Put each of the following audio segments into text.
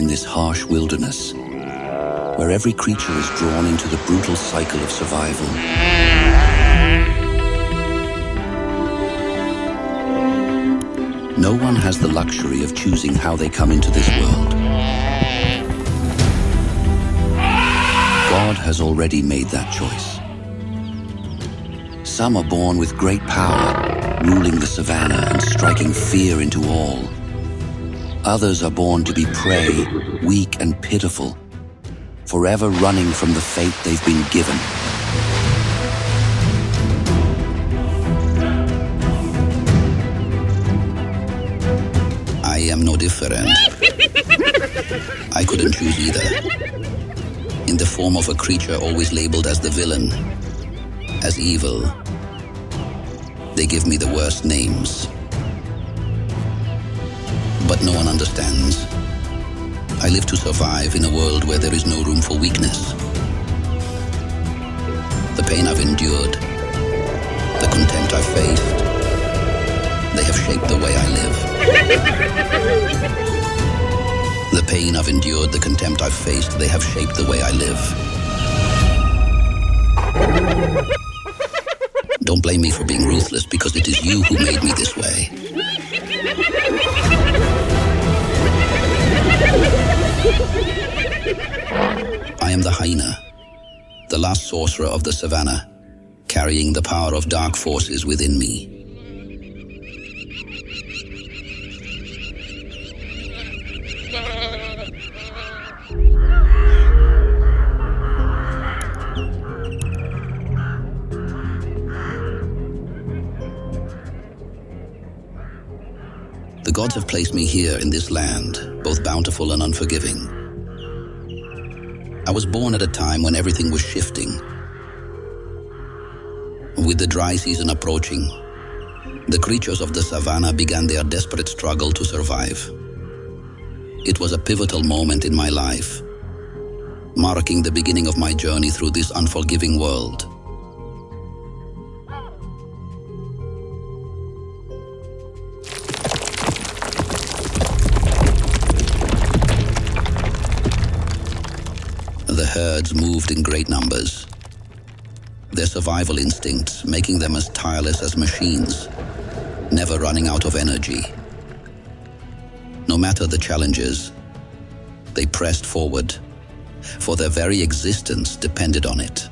in this harsh wilderness, where every creature is drawn into the brutal cycle of survival. No one has the luxury of choosing how they come into this world. God has already made that choice. Some are born with great power, ruling the Savanna and striking fear into all. Others are born to be prey, weak and pitiful, forever running from the fate they've been given. I am no different. I couldn't choose either. In the form of a creature always labeled as the villain, as evil, they give me the worst names. But no one understands. I live to survive in a world where there is no room for weakness. The pain I've endured, the contempt I've faced, they have shaped the way I live. The pain I've endured, the contempt I've faced, they have shaped the way I live. Don't blame me for being ruthless, because it is you who made me this way. I am the hyena, the last sorcerer of the Savanna, carrying the power of dark forces within me. The gods have placed me here in this land, both bountiful and unforgiving. I was born at a time when everything was shifting. With the dry season approaching, the creatures of the Savanna began their desperate struggle to survive. It was a pivotal moment in my life, marking the beginning of my journey through this unforgiving world. The herds moved in great numbers, their survival instincts making them as tireless as machines, never running out of energy. No matter the challenges, they pressed forward, for their very existence depended on it.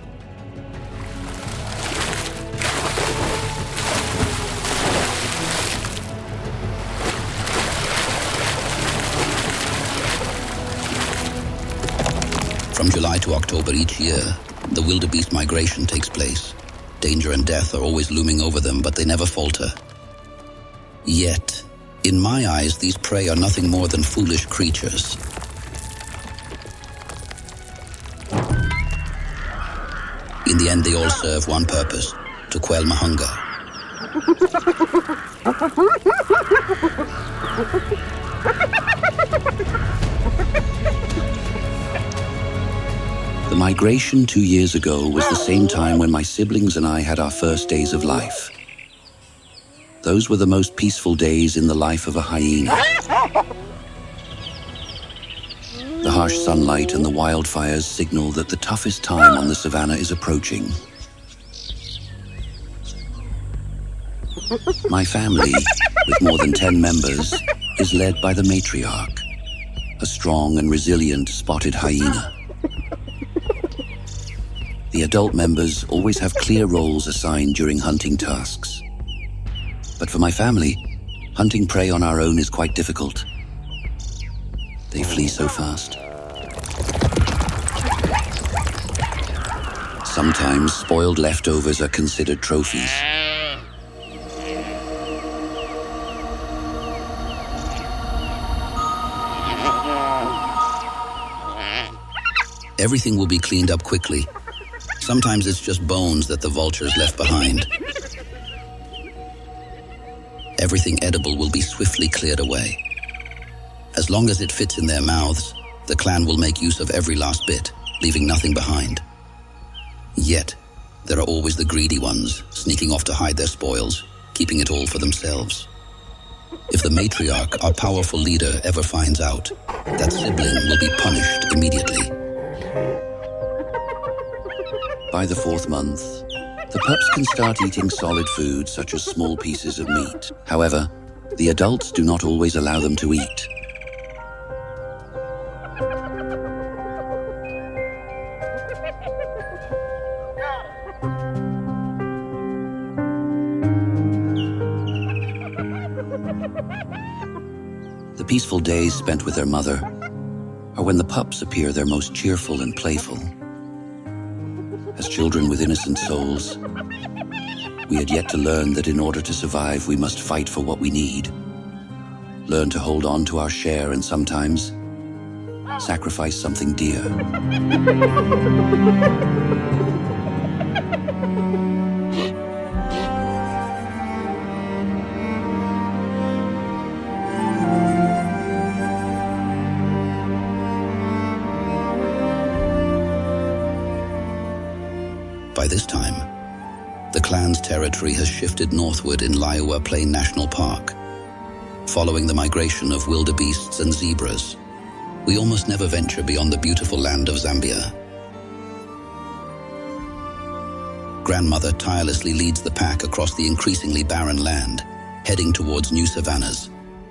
From July to October each year, the wildebeest migration takes place. Danger and death are always looming over them, but they never falter. Yet, in my eyes, these prey are nothing more than foolish creatures. In the end, they all serve one purpose: to quell my hunger. The migration 2 years ago was the same time when my siblings and I had our first days of life. Those were the most peaceful days in the life of a hyena. The harsh sunlight and the wildfires signal that the toughest time on the Savanna is approaching. My family, with more than 10 members, is led by the matriarch, a strong and resilient spotted hyena. The adult members always have clear roles assigned during hunting tasks. But for my family, hunting prey on our own is quite difficult. They flee so fast. Sometimes spoiled leftovers are considered trophies. Everything will be cleaned up quickly. Sometimes it's just bones that the vultures left behind. Everything edible will be swiftly cleared away. As long as it fits in their mouths, the clan will make use of every last bit, leaving nothing behind. Yet, there are always the greedy ones, sneaking off to hide their spoils, keeping it all for themselves. If the matriarch, our powerful leader, ever finds out, that sibling will be punished immediately. By the 4th month, the pups can start eating solid food such as small pieces of meat. However, the adults do not always allow them to eat. The peaceful days spent with their mother are when the pups appear their most cheerful and playful. As children with innocent souls, we had yet to learn that in order to survive, we must fight for what we need, learn to hold on to our share, and sometimes sacrifice something dear. By this time, the clan's territory has shifted northward in Laiua Plain National Park. Following the migration of wildebeests and zebras, we almost never venture beyond the beautiful land of Zambia. Grandmother tirelessly leads the pack across the increasingly barren land, heading towards new savannas,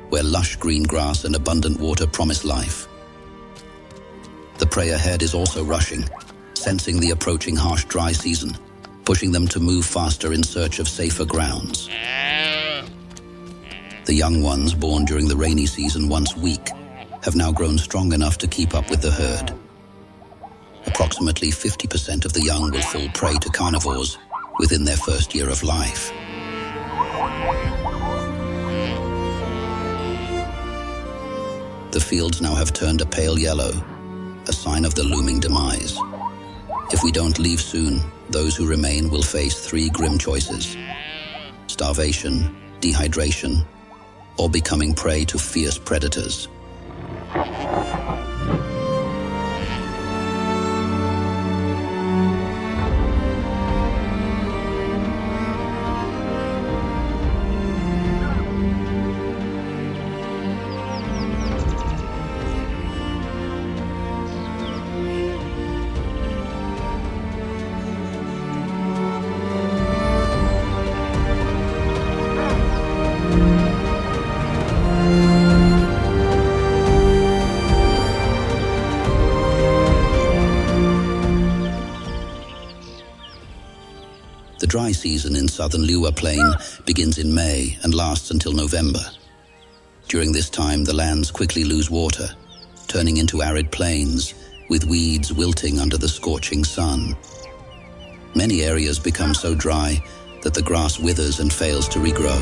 where lush green grass and abundant water promise life. The prey ahead is also rushing, sensing the approaching harsh dry season, pushing them to move faster in search of safer grounds. The young ones born during the rainy season, once weak, have now grown strong enough to keep up with the herd. Approximately 50% of the young will fall prey to carnivores within their first year of life. The fields now have turned a pale yellow, a sign of the looming demise. If we don't leave soon, those who remain will face 3 grim choices: starvation, dehydration, or becoming prey to fierce predators. The dry season in southern Liuwa Plain begins in May and lasts until November. During this time, the lands quickly lose water, turning into arid plains, with weeds wilting under the scorching sun. Many areas become so dry that the grass withers and fails to regrow.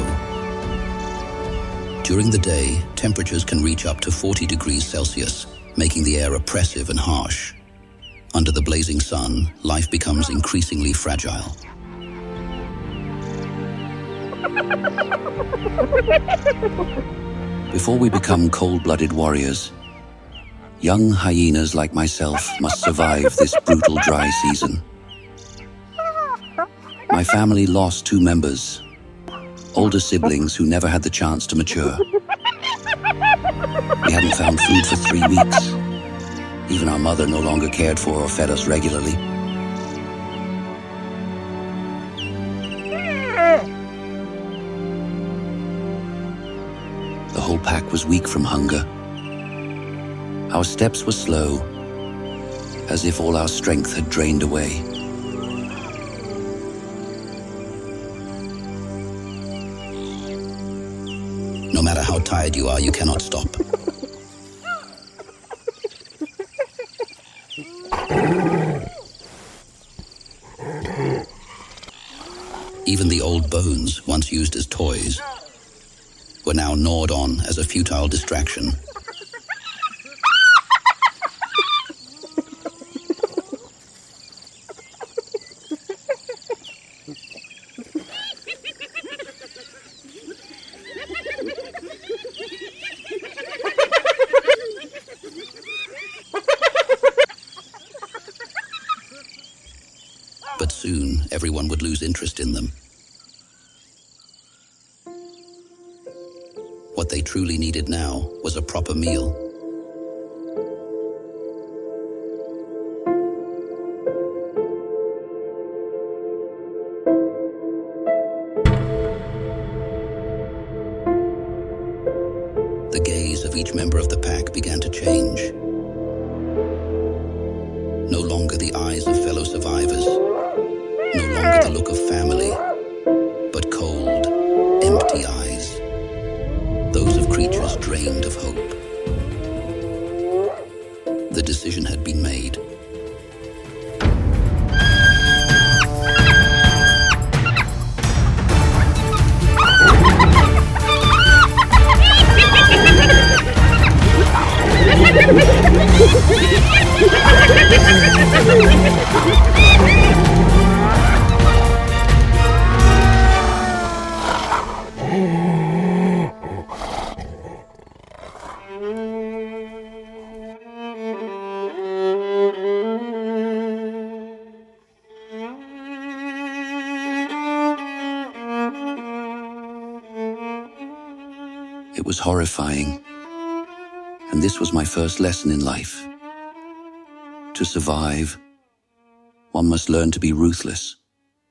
During the day, temperatures can reach up to 40 degrees Celsius, making the air oppressive and harsh. Under the blazing sun, life becomes increasingly fragile. Before we become cold-blooded warriors, young hyenas like myself must survive this brutal dry season. My family lost 2 members, older siblings who never had the chance to mature. We hadn't found food for 3 weeks. Even our mother no longer cared for or fed us regularly. The whole pack was weak from hunger. Our steps were slow, as if all our strength had drained away. No matter how tired you are, you cannot stop. Even the old bones, once used as toys, were now gnawed on as a futile distraction. But soon, everyone would lose interest in them. What they truly needed now was a proper meal. The gaze of each member of the pack began to change. No longer the eyes of fellow survivors, no longer the look of family, but cold, empty eyes, those of creatures drained of hope. The decision had been made. It was horrifying, and this was my first lesson in life. To survive, one must learn to be ruthless,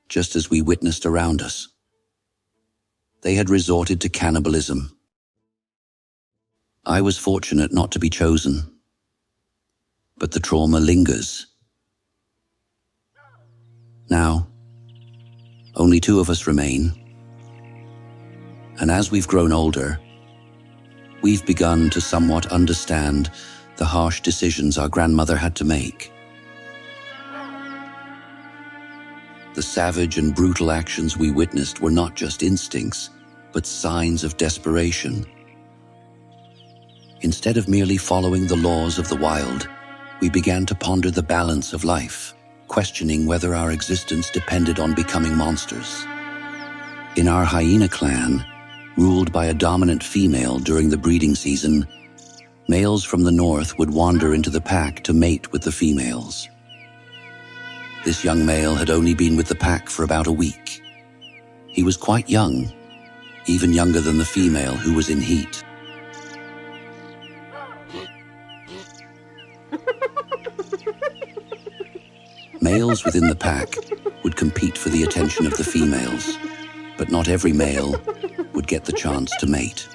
just as we witnessed around us. They had resorted to cannibalism. I was fortunate not to be chosen, but the trauma lingers. Now, only 2 of us remain, and as we've grown older, we've begun to somewhat understand the harsh decisions our grandmother had to make. The savage and brutal actions we witnessed were not just instincts, but signs of desperation. Instead of merely following the laws of the wild, we began to ponder the balance of life, questioning whether our existence depended on becoming monsters. In our hyena clan, ruled by a dominant female during the breeding season, males from the north would wander into the pack to mate with the females. This young male had only been with the pack for about a week. He was quite young, even younger than the female who was in heat. Males within the pack would compete for the attention of the females, but not every male would get the chance to mate.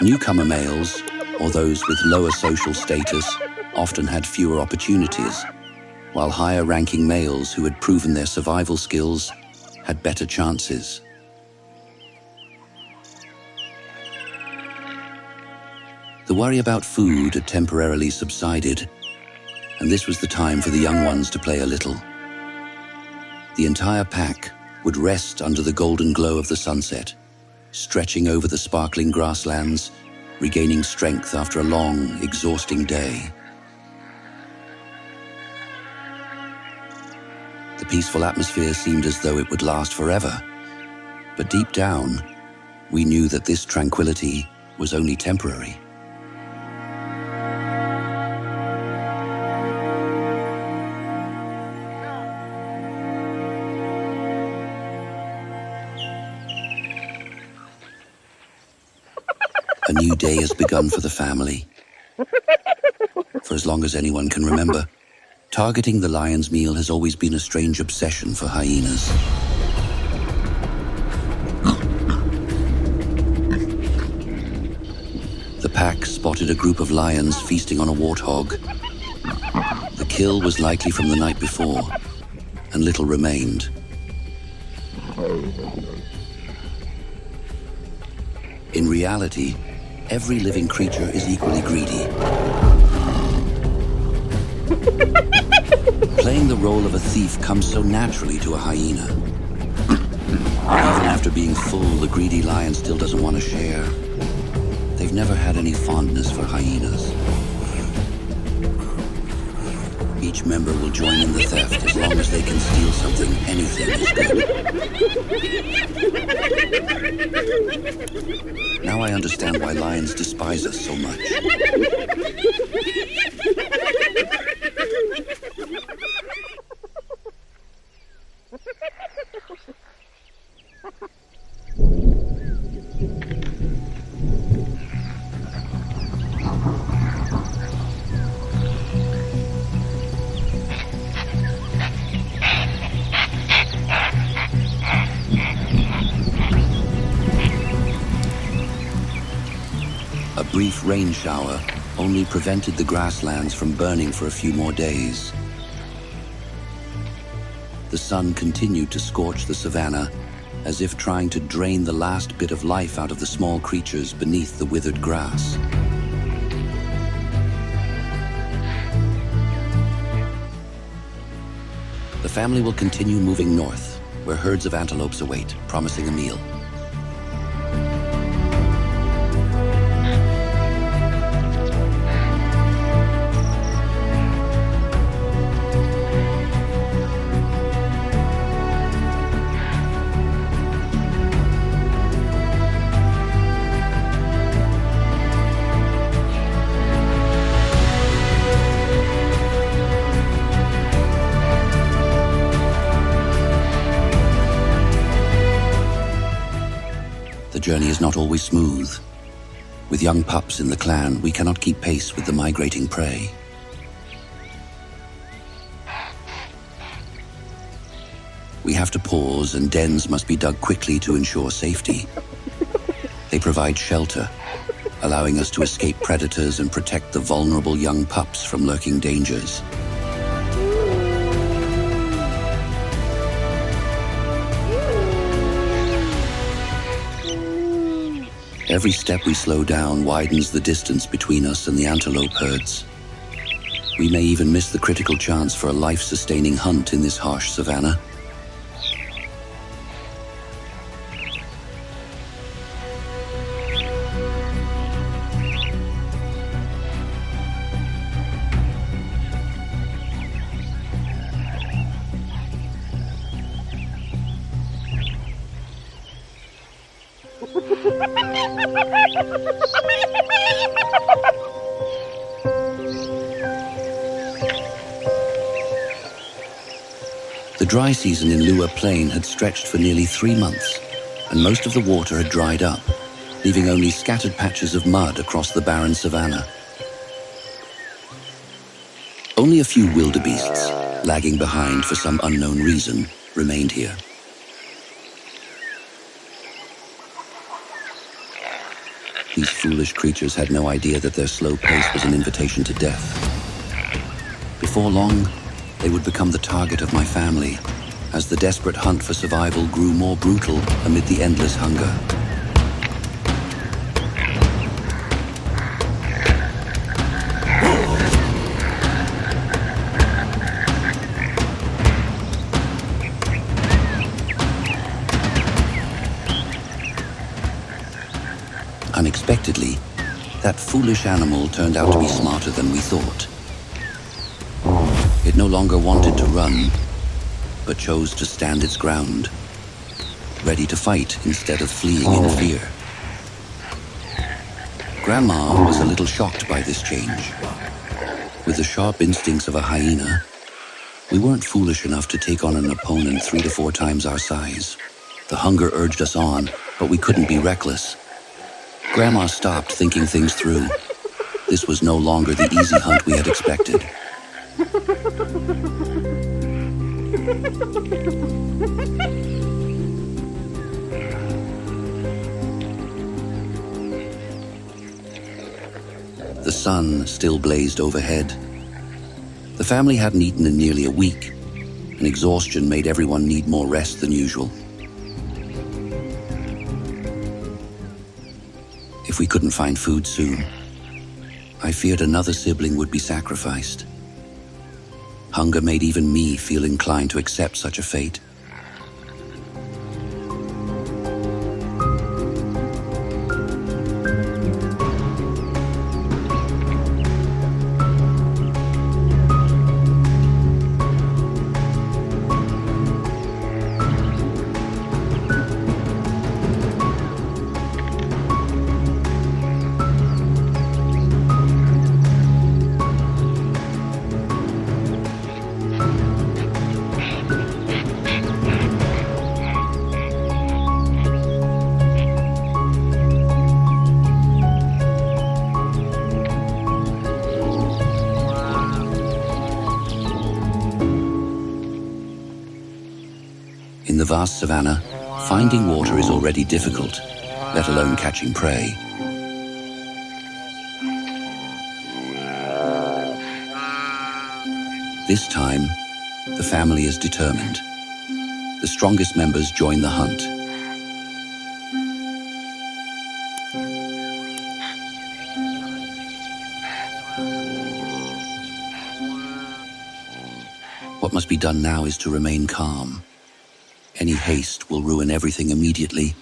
Newcomer males, or those with lower social status, often had fewer opportunities, while higher-ranking males who had proven their survival skills had better chances. The worry about food had temporarily subsided, and this was the time for the young ones to play a little. The entire pack would rest under the golden glow of the sunset, stretching over the sparkling grasslands, regaining strength after a long, exhausting day. The peaceful atmosphere seemed as though it would last forever, but deep down, we knew that this tranquility was only temporary. A new day has begun for the family. For as long as anyone can remember, targeting the lion's meal has always been a strange obsession for hyenas. The pack spotted a group of lions feasting on a warthog. The kill was likely from the night before, and little remained. In reality, every living creature is equally greedy. Playing the role of a thief comes so naturally to a hyena. Even after being full, the greedy lion still doesn't want to share. They've never had any fondness for hyenas. Each member will join in the theft as long as they can steal something. Anything is good. Now I understand why lions despise us so much. A brief rain shower only prevented the grasslands from burning for a few more days. The sun continued to scorch the savanna, as if trying to drain the last bit of life out of the small creatures beneath the withered grass. The family will continue moving north, where herds of antelopes await, promising a meal. The journey is not always smooth. With young pups in the clan, we cannot keep pace with the migrating prey. We have to pause, and dens must be dug quickly to ensure safety. They provide shelter, allowing us to escape predators and protect the vulnerable young pups from lurking dangers. Every step we slow down widens the distance between us and the antelope herds. We may even miss the critical chance for a life-sustaining hunt in this harsh savanna. The dry season in Lua Plain had stretched for nearly 3 months, and most of the water had dried up, leaving only scattered patches of mud across the barren savanna. Only a few wildebeests, lagging behind for some unknown reason, remained here. These foolish creatures had no idea that their slow pace was an invitation to death. Before long, they would become the target of my family, as the desperate hunt for survival grew more brutal amid the endless hunger. Unexpectedly, that foolish animal turned out to be smarter than we thought. It no longer wanted to run, but chose to stand its ground, ready to fight instead of fleeing in fear. Grandma was a little shocked by this change. With the sharp instincts of a hyena, we weren't foolish enough to take on an opponent 3 to 4 times our size. The hunger urged us on, but we couldn't be reckless. Grandma stopped thinking things through. This was no longer the easy hunt we had expected. The sun still blazed overhead. The family hadn't eaten in nearly a week, and exhaustion made everyone need more rest than usual. If we couldn't find food soon, I feared another sibling would be sacrificed. Hunger made even me feel inclined to accept such a fate. In the vast savanna, finding water is already difficult, let alone catching prey. This time, the family is determined. The strongest members join the hunt. What must be done now is to remain calm. Any haste will ruin everything immediately.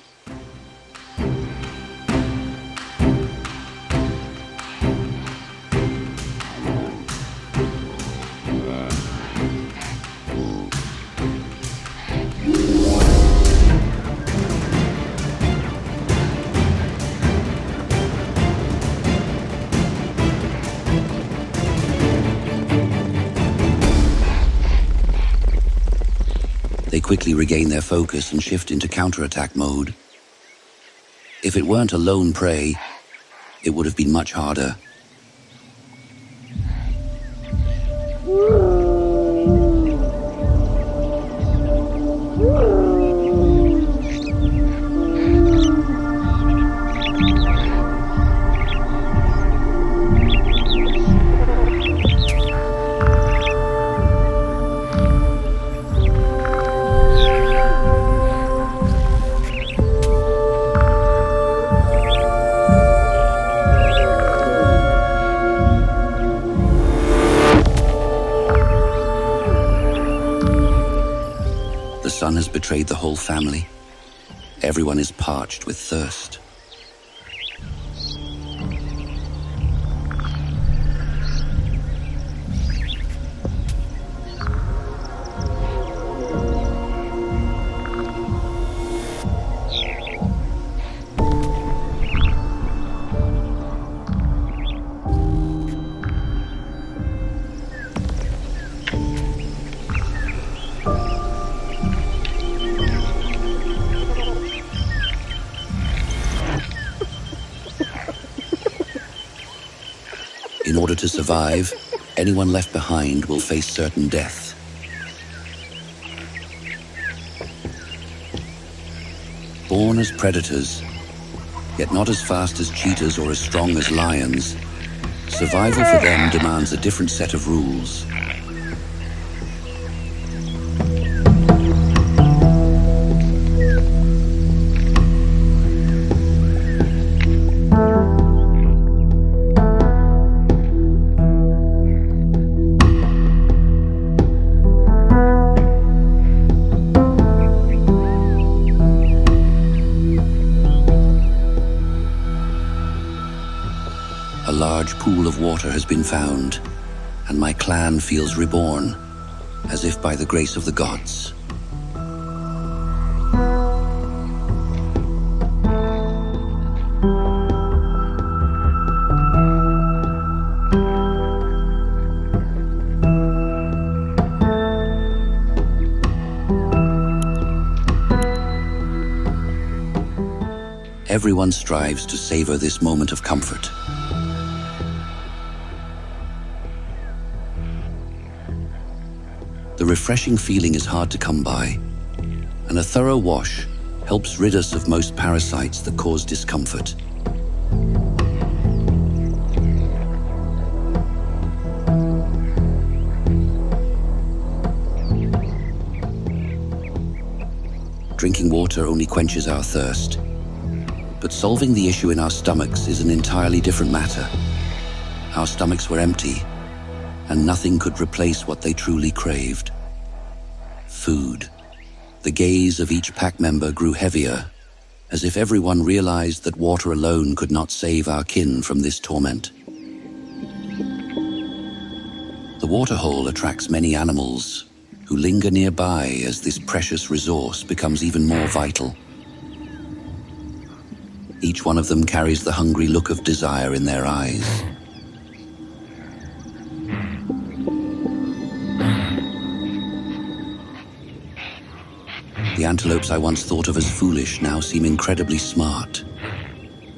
They quickly regain their focus and shift into counterattack mode. If it weren't a lone prey, it would have been much harder. The sun has betrayed the whole family. Everyone is parched with thirst. In order to survive, anyone left behind will face certain death. Born as predators, yet not as fast as cheetahs or as strong as lions, survival for them demands a different set of rules. A large pool of water has been found, and my clan feels reborn, as if by the grace of the gods. Everyone strives to savor this moment of comfort. The refreshing feeling is hard to come by, and a thorough wash helps rid us of most parasites that cause discomfort. Drinking water only quenches our thirst, but solving the issue in our stomachs is an entirely different matter. Our stomachs were empty, and nothing could replace what they truly craved. Food. The gaze of each pack member grew heavier, as if everyone realized that water alone could not save our kin from this torment. The waterhole attracts many animals who linger nearby as this precious resource becomes even more vital. Each one of them carries the hungry look of desire in their eyes. The antelopes I once thought of as foolish now seem incredibly smart,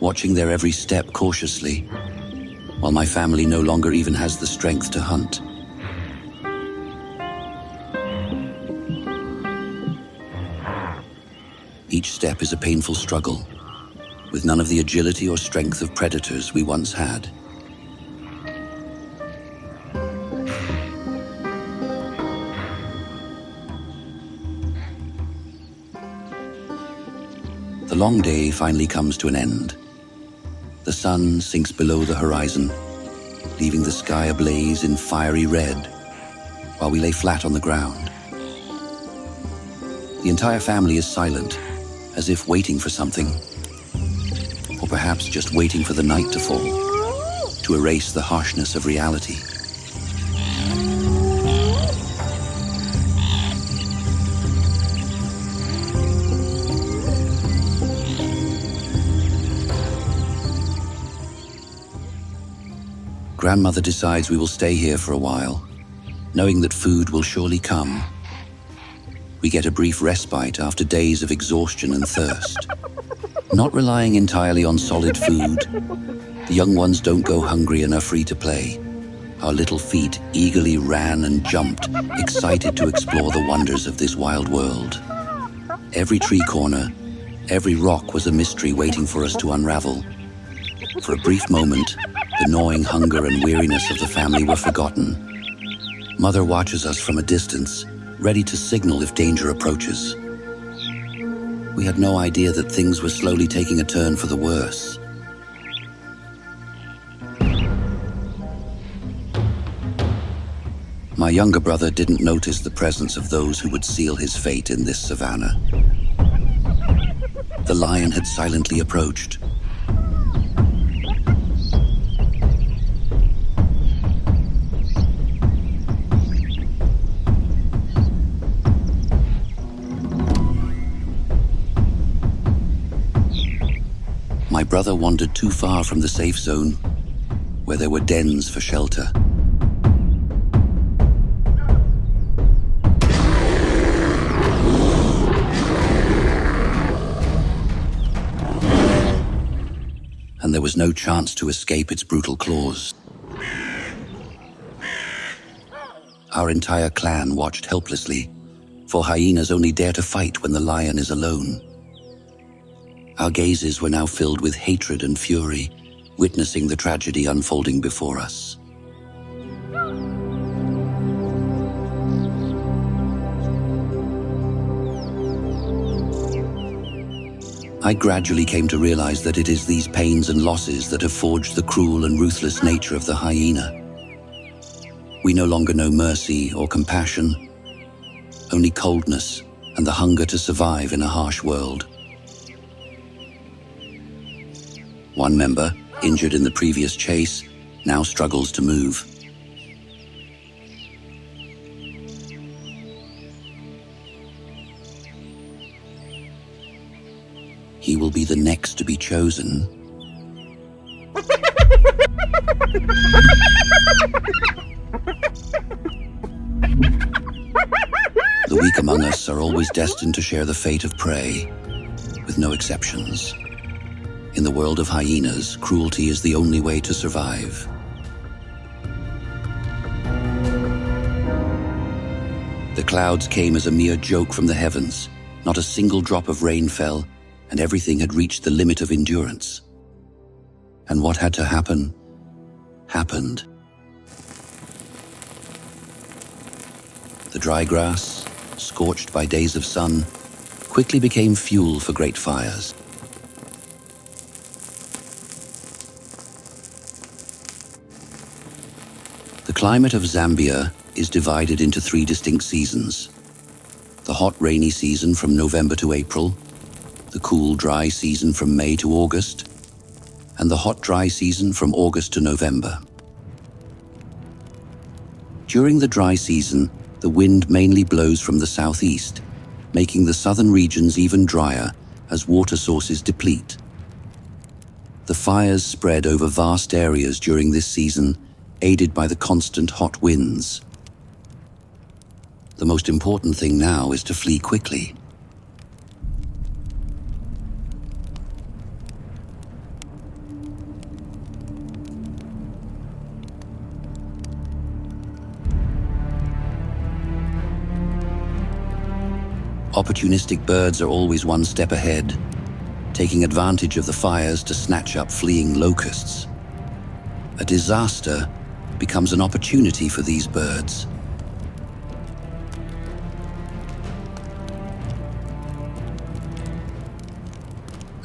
watching their every step cautiously, while my family no longer even has the strength to hunt. Each step is a painful struggle, with none of the agility or strength of predators we once had. long day finally comes to an end. The sun sinks below the horizon, leaving the sky ablaze in fiery red, while we lay flat on the ground. The entire family is silent, as if waiting for something, or perhaps just waiting for the night to fall, to erase the harshness of reality. Grandmother decides we will stay here for a while, knowing that food will surely come. We get a brief respite after days of exhaustion and thirst. Not relying entirely on solid food, the young ones don't go hungry and are free to play. Our little feet eagerly ran and jumped, excited to explore the wonders of this wild world. Every tree corner, every rock was a mystery waiting for us to unravel. For a brief moment, the gnawing hunger and weariness of the family were forgotten. Mother watches us from a distance, ready to signal if danger approaches. We had no idea that things were slowly taking a turn for the worse. My younger brother didn't notice the presence of those who would seal his fate in this savanna. The lion had silently approached. My brother wandered too far from the safe zone, where there were dens for shelter. And there was no chance to escape its brutal claws. Our entire clan watched helplessly, for hyenas only dare to fight when the lion is alone. Our gazes were now filled with hatred and fury, witnessing the tragedy unfolding before us. I gradually came to realize that it is these pains and losses that have forged the cruel and ruthless nature of the hyena. We no longer know mercy or compassion, only coldness and the hunger to survive in a harsh world. One member, injured in the previous chase, now struggles to move. He will be the next to be chosen. The weak among us are always destined to share the fate of prey, with no exceptions. In the world of hyenas, cruelty is the only way to survive. The clouds came as a mere joke from the heavens. Not a single drop of rain fell, and everything had reached the limit of endurance. And what had to happen, happened. The dry grass, scorched by days of sun, quickly became fuel for great fires. The climate of Zambia is divided into 3 distinct seasons. The hot, rainy season from November to April, the cool, dry season from May to August, and the hot, dry season from August to November. During the dry season, the wind mainly blows from the southeast, making the southern regions even drier as water sources deplete. The fires spread over vast areas during this season, aided by the constant hot winds. The most important thing now is to flee quickly. Opportunistic birds are always one step ahead, taking advantage of the fires to snatch up fleeing locusts. A disaster becomes an opportunity for these birds.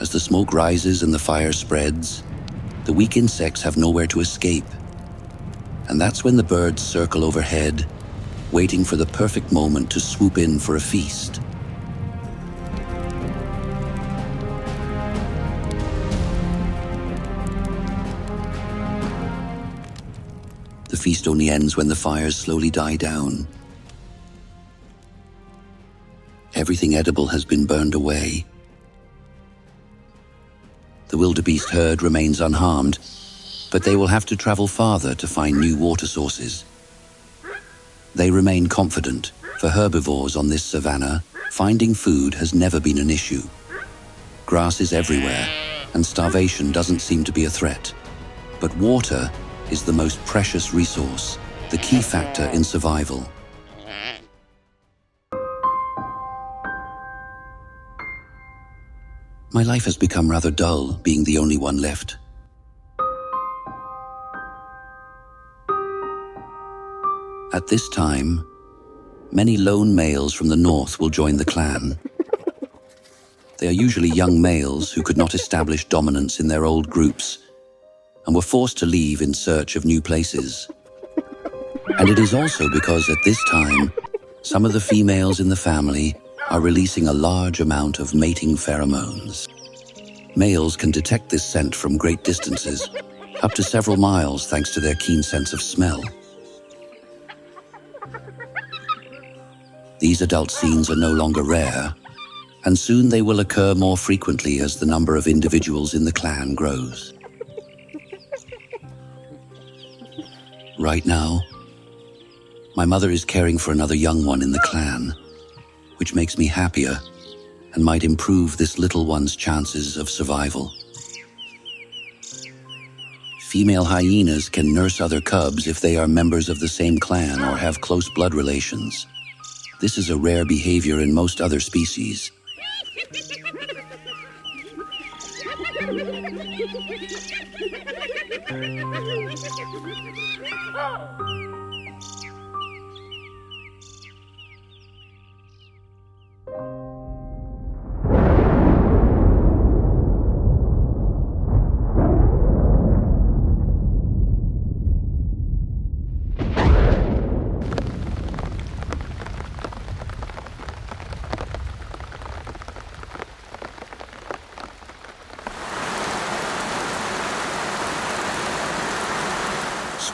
As the smoke rises and the fire spreads, the weak insects have nowhere to escape. And that's when the birds circle overhead, waiting for the perfect moment to swoop in for a feast. The feast only ends when the fires slowly die down. Everything edible has been burned away. The wildebeest herd remains unharmed, but they will have to travel farther to find new water sources. They remain confident. For herbivores on this savanna, finding food has never been an issue. Grass is everywhere, and starvation doesn't seem to be a threat. But water is the most precious resource, the key factor in survival. My life has become rather dull, being the only one left. At this time, many lone males from the north will join the clan. They are usually young males who could not establish dominance in their old groups and were forced to leave in search of new places. And it is also because at this time, some of the females in the family are releasing a large amount of mating pheromones. Males can detect this scent from great distances, up to several miles thanks to their keen sense of smell. These adult scenes are no longer rare, and soon they will occur more frequently as the number of individuals in the clan grows. Right now, my mother is caring for another young one in the clan, which makes me happier and might improve this little one's chances of survival. Female hyenas can nurse other cubs if they are members of the same clan or have close blood relations. This is a rare behavior in most other species.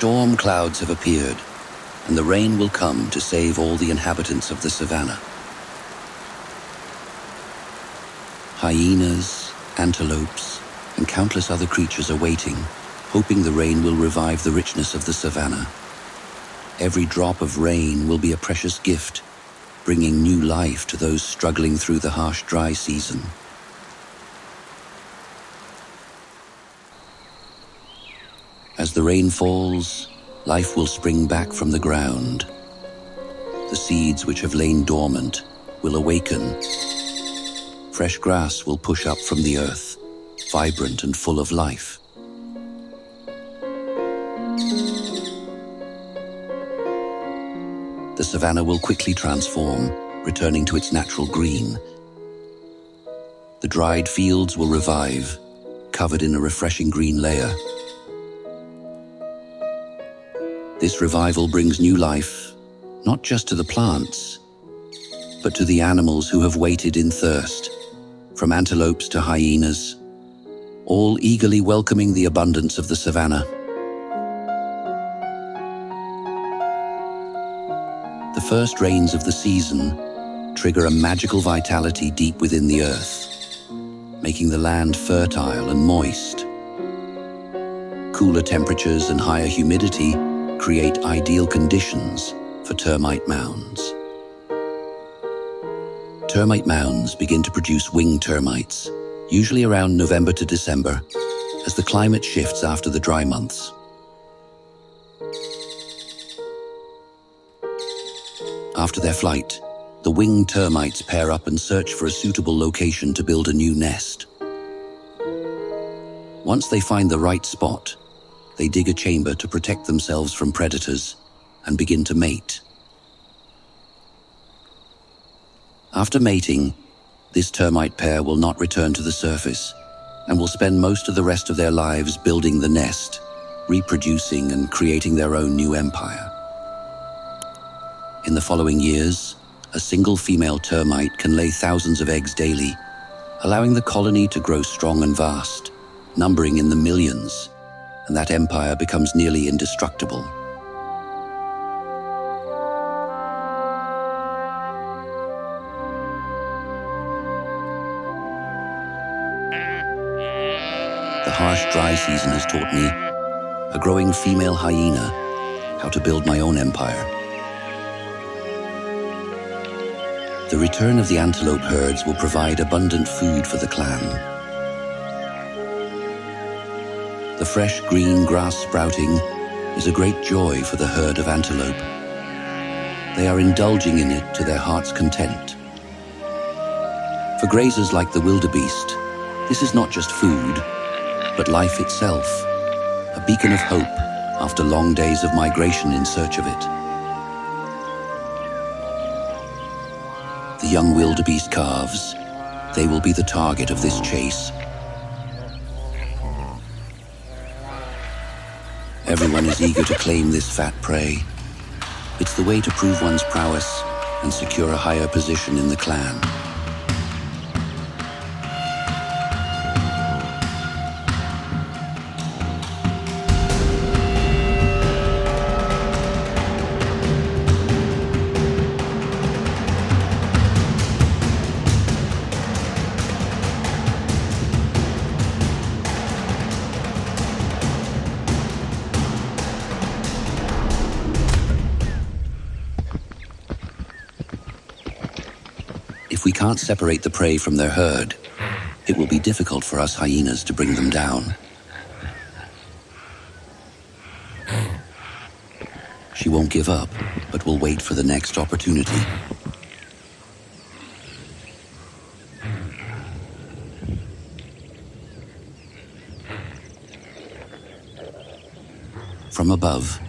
Storm clouds have appeared, and the rain will come to save all the inhabitants of the savanna. Hyenas, antelopes, and countless other creatures are waiting, hoping the rain will revive the richness of the savanna. Every drop of rain will be a precious gift, bringing new life to those struggling through the harsh dry season. As the rain falls, life will spring back from the ground. The seeds which have lain dormant will awaken. Fresh grass will push up from the earth, vibrant and full of life. The savanna will quickly transform, returning to its natural green. The dried fields will revive, covered in a refreshing green layer. This revival brings new life, not just to the plants, but to the animals who have waited in thirst, from antelopes to hyenas, all eagerly welcoming the abundance of the savanna. The first rains of the season trigger a magical vitality deep within the earth, making the land fertile and moist. Cooler temperatures and higher humidity create ideal conditions for termite mounds. Termite mounds begin to produce winged termites, usually around November to December, as the climate shifts after the dry months. After their flight, the winged termites pair up and search for a suitable location to build a new nest. Once they find the right spot, they dig a chamber to protect themselves from predators and begin to mate. After mating, this termite pair will not return to the surface, and will spend most of the rest of their lives building the nest, reproducing and creating their own new empire. In the following years, a single female termite can lay thousands of eggs daily, allowing the colony to grow strong and vast, numbering in the millions, and that empire becomes nearly indestructible. The harsh dry season has taught me, a growing female hyena, how to build my own empire. The return of the antelope herds will provide abundant food for the clan. The fresh green grass sprouting is a great joy for the herd of antelope. They are indulging in it to their heart's content. For grazers like the wildebeest, this is not just food, but life itself, a beacon of hope after long days of migration in search of it. The young wildebeest calves, they will be the target of this chase. Everyone is eager to claim this fat prey. It's the way to prove one's prowess and secure a higher position in the clan. If we can't separate the prey from their herd, it will be difficult for us hyenas to bring them down. She won't give up, but will wait for the next opportunity. From above,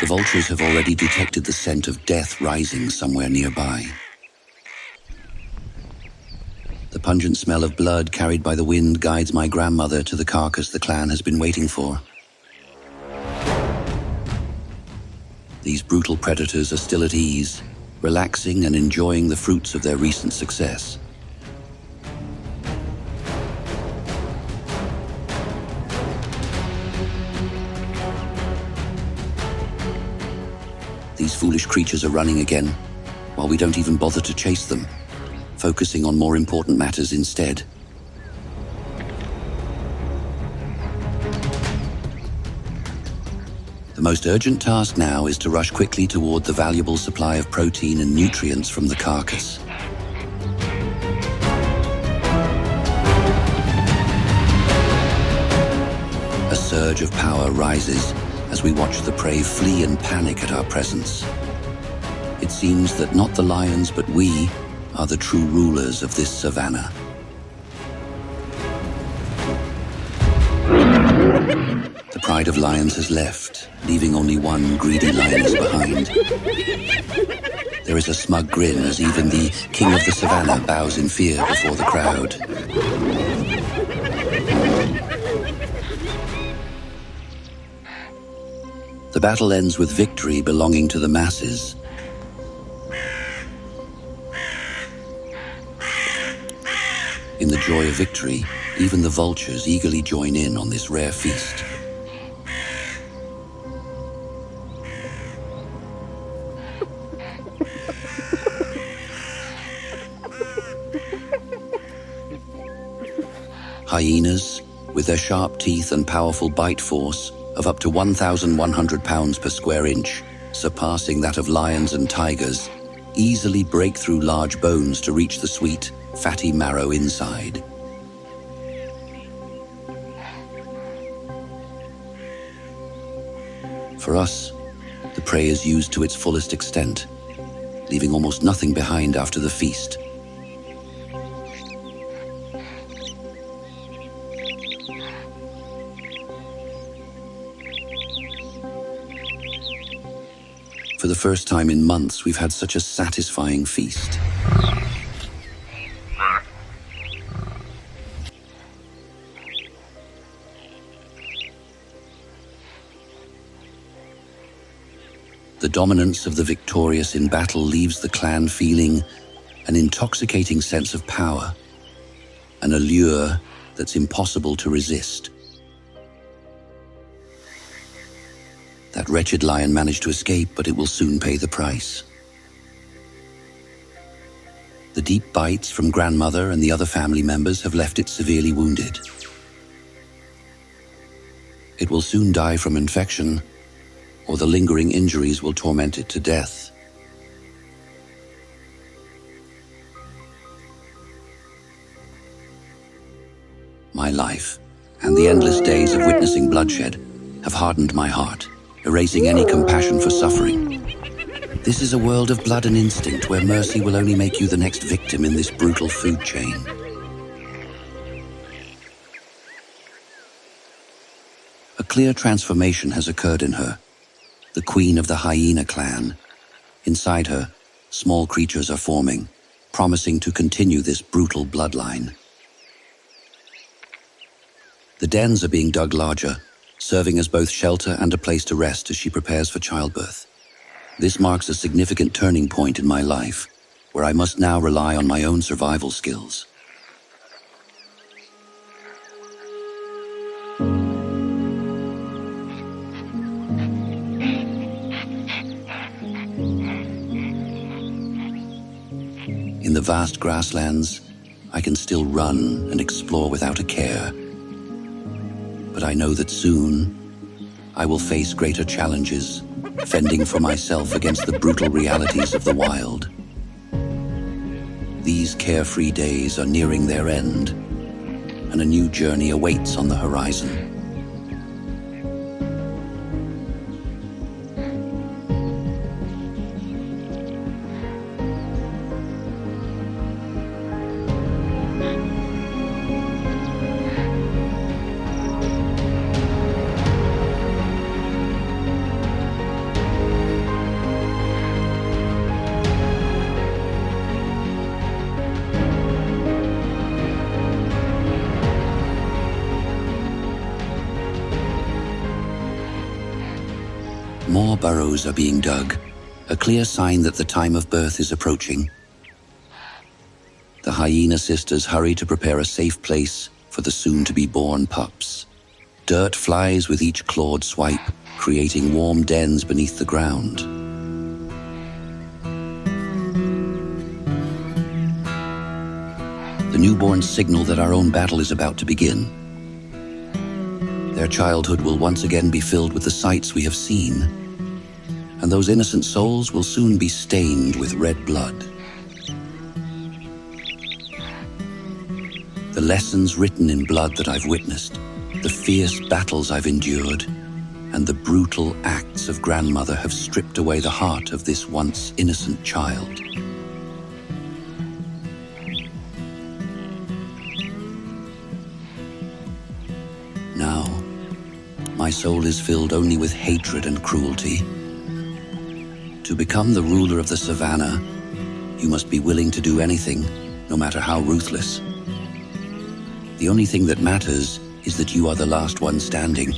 the vultures have already detected the scent of death rising somewhere nearby. The pungent smell of blood carried by the wind guides my grandmother to the carcass the clan has been waiting for. These brutal predators are still at ease, relaxing and enjoying the fruits of their recent success. These foolish creatures are running again, while we don't even bother to chase them, focusing on more important matters instead. The most urgent task now is to rush quickly toward the valuable supply of protein and nutrients from the carcass. A surge of power rises as we watch the prey flee and panic at our presence. It seems that not the lions but we are the true rulers of this savanna. The pride of lions has left, leaving only one greedy lioness behind. There is a smug grin as even the king of the savanna bows in fear before the crowd. The battle ends with victory belonging to the masses. In the joy of victory, even the vultures eagerly join in on this rare feast. Hyenas, with their sharp teeth and powerful bite force of up to 1,100 pounds per square inch, surpassing that of lions and tigers, easily break through large bones to reach the sweet, fatty marrow inside. For us, the prey is used to its fullest extent, leaving almost nothing behind after the feast. For the first time in months, we've had such a satisfying feast. The dominance of the victorious in battle leaves the clan feeling an intoxicating sense of power, an allure that's impossible to resist. That wretched lion managed to escape, but it will soon pay the price. The deep bites from grandmother and the other family members have left it severely wounded. It will soon die from infection, or the lingering injuries will torment it to death. My life, and the endless days of witnessing bloodshed, have hardened my heart, erasing any compassion for suffering. This is a world of blood and instinct where mercy will only make you the next victim in this brutal food chain. A clear transformation has occurred in her, the queen of the hyena clan. Inside her, small creatures are forming, promising to continue this brutal bloodline. The dens are being dug larger, serving as both shelter and a place to rest as she prepares for childbirth. This marks a significant turning point in my life, where I must now rely on my own survival skills. In the vast grasslands, I can still run and explore without a care. But I know that soon, I will face greater challenges, fending for myself against the brutal realities of the wild. These carefree days are nearing their end, and a new journey awaits on the horizon. More burrows are being dug, a clear sign that the time of birth is approaching. The hyena sisters hurry to prepare a safe place for the soon-to-be-born pups. Dirt flies with each clawed swipe, creating warm dens beneath the ground. The newborns signal that our own battle is about to begin. Their childhood will once again be filled with the sights we have seen, and those innocent souls will soon be stained with red blood. The lessons written in blood that I've witnessed, the fierce battles I've endured, and the brutal acts of grandmother have stripped away the heart of this once innocent child. Now, my soul is filled only with hatred and cruelty. To become the ruler of the Savanna, you must be willing to do anything, no matter how ruthless. The only thing that matters is that you are the last one standing,